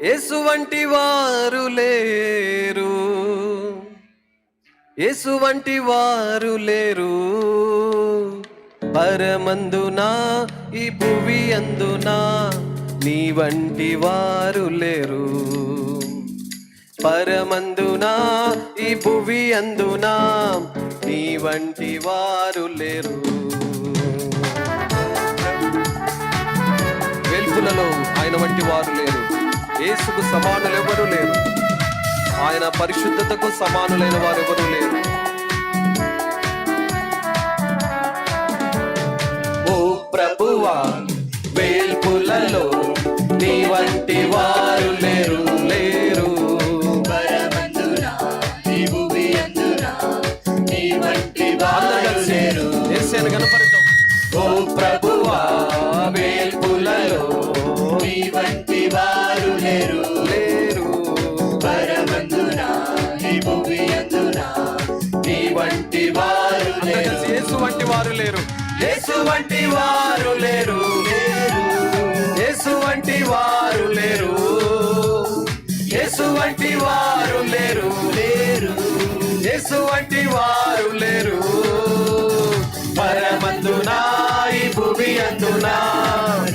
యేసు వంటి వారు లేరు, యేసు వంటి వారు లేరు. పరమందునా ఈ భువి అందునా నీ వంటి వారు లేరు. పరమందునా ఈ భువి అందునా నీ వంటి వారు లేరు. వెలుగులలో ఆయన వంటి వారు లేరు. యేసుకు సమానులు ఎవరు లేరు. ఆయన పరిశుద్ధతకు సమానులైన వారు ఎవరు లేరు. ఓ ప్రభువా, వేల్పులలో నీ వంటి వారు లేరు లేరు. యేసుని కనపడతాం. ఓ ప్రభువా, వేల్పులలో నీ వంటి వారు లేరు లేరు. పరమందున ఈ భూమి అందున నీ వంటి వారు లేరు. యేసు వంటి వారు లేరు. యేసు వంటి వారు లేరు లేరు. యేసు వంటి వారు లేరు. యేసు వంటి వారు లేరు లేరు. యేసు వంటి వారు లేరు. పరమందున ఈ భూమి అందునా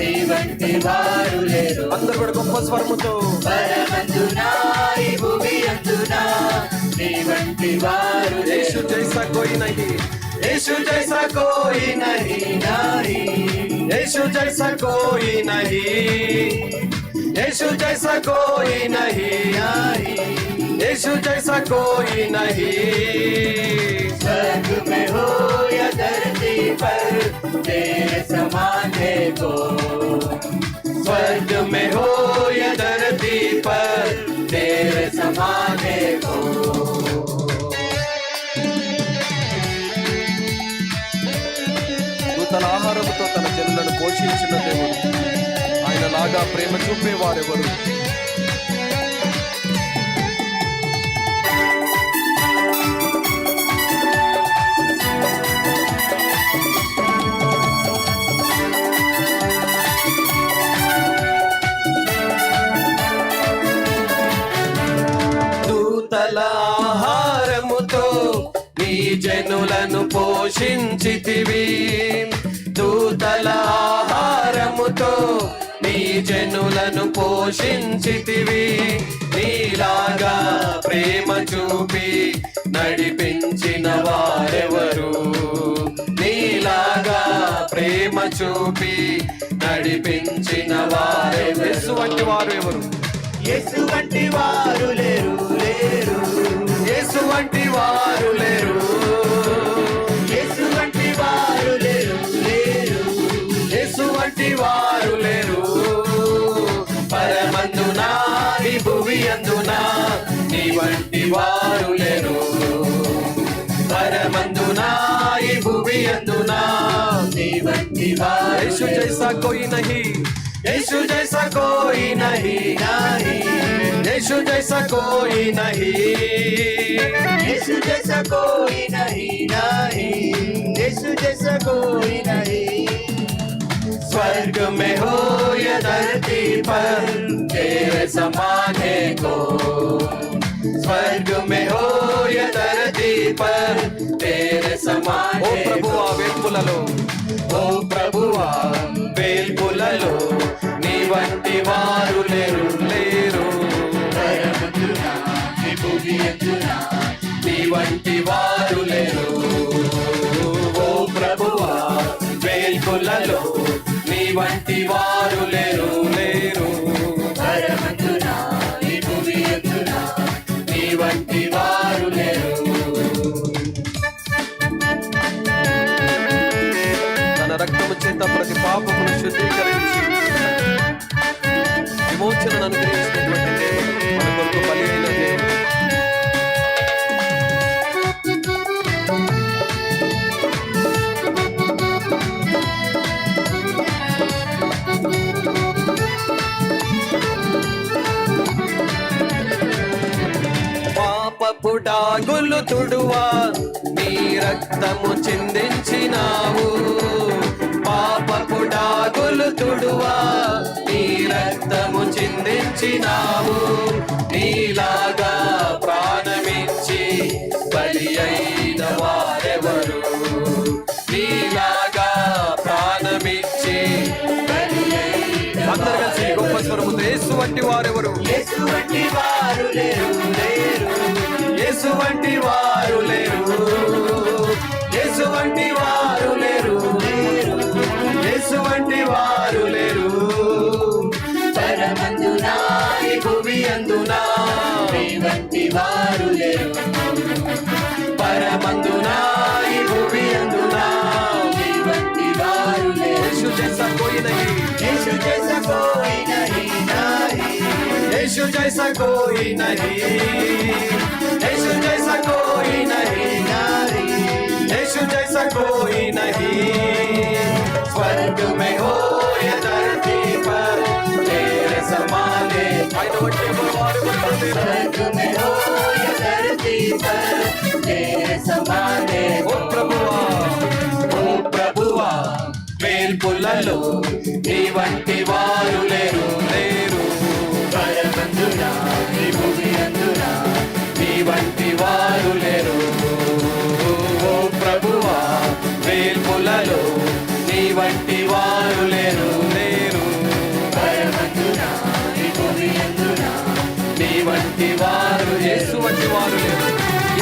నీ వంటి వారు లేరు. అందరూ కూడా గొప్ప స్వరముతో పరమందున ఈ భూమి అందున నీ వంటి వారు యేసు లేరు. జైసా కోయి నహీ, యేసు జైసా కోయి నహీ, నాహి యేసు జైసా కోయి నహీ, యేసు జైసా కోయి నహీ, యేసు జైసా కోయి నహీ. स्वर्ग में हो या धरती पर तेरे समान है को. स्वर्ग में हो या धरती पर तेरे समान है को. నూతన ఆహారముతో తన జనులను పోషించిన దేవుడు, ఆయనలాగా ప్రేమ చూపేవారెవరు? దూతల ఆహారముతో నీ జనులను పోషించితివి. దూతల ఆహారముతో నీ జనులను పోషించితివి. నీలాగా ప్రేమ చూపి నడిపించిన వారెవరు? నీలాగా ప్రేమ చూపి నడిపించిన వారెవరు? యేసు వంటి వారు ఎవరు? యేసు వంటి వారు లేరు లేరు. యేసు వంటి వారు లేరు. యేసు వంటి వారు లేరు లేరు. యేసు వంటి వారు లేరు. పరమందునా ఈ భువి అందునా నీ వంటి వారు లేరు. పరమందునా ఈ భువి అందునా నీ వంటి వారు యేసు జైసా కోయి నహీ, యేసు జైసా కోయి నహీ, నాహి యేసు జైసా కోయి నహీ. यीशु जैसा कोई नहीं नहीं. यीशु जैसा कोई नहीं. स्वर्ग में हो या धरती पर तेरे समान है को. स्वर्ग में हो या धरती पर तेरे समान है. ओ ప్రభువా, వేల్పులలో ఓ ప్రభువా, వేల్పులలో నీ వంటి వారు లేరు లేరు. పరమందున ఈ భూమి అందున నీ వంటి వారు లేరు. ఓ ప్రభువా, వేల్పులలో నీ వంటి వారు లేరు లేరు. పరమందున ఈ భూమి అందున నీ వంటి వారు లేరు. తన రక్తము చేత ప్రతి పాపమును శుద్ధీకరించి విమోచనను అనుగ్రహించినటువంటి దేవుడు, మన కొరకు బలి అయిన దేవుడు. పాపపు డాగులు తుడువా నీ రక్తము చిందించినావు. పాపపు డాగులు తుడువా నీ రక్తము చిందించినావు నీలాగా ప్రాణమిచ్చి బలి అయిన వారెవరు నీలాగా ప్రాణమిచ్చి అందరు కలిసి గొప్ప స్వరముతో యేసు వంటి వారెవరు యేసు వంటి వారు లేరు లేరు యేసు వంటి వారు లేరు యేసు వంటి వారు లేరు యేసు వంటి వారు లేరు పరమందునా ఈ భూమి అందునా నీ వంటి వారు లేరు పరమందునా ఈ భూమి అందునా నీ వంటి వారు లేరు యేసు జైసా కోయి నహీ యేసు జైసా కోయి నహీ నహీ యేసు జైసా కోయి నహీ యేసు జైసా కోయి నహీ నహీ యేసు జైసా కోई नहीं स्वर्ग में हो या धरती पर तेरे समाने स्वर्ग में हो या धरती पर तेरे समाने ओ ప్రభువా వేల్పులలో నీ వంటి వారు లేరు లేరు పరమందునా నీ భూమి అందునా నీ వంటి వారు లేరు ఓ ప్రభువా వేల్పులలో నీ వంటి వారు లేరు లేరు పరమందునా నీ భూమి అందునా నీ వంటి వారు యేసు వంటి వారు లేరు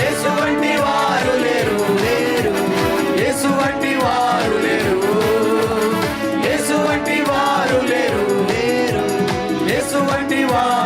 యేసు వంటి వారు లేరు లేరు యేసు వంటి వారు లేరు యేసు వంటి వారు లేరు లేరు యేసు వంటి వారు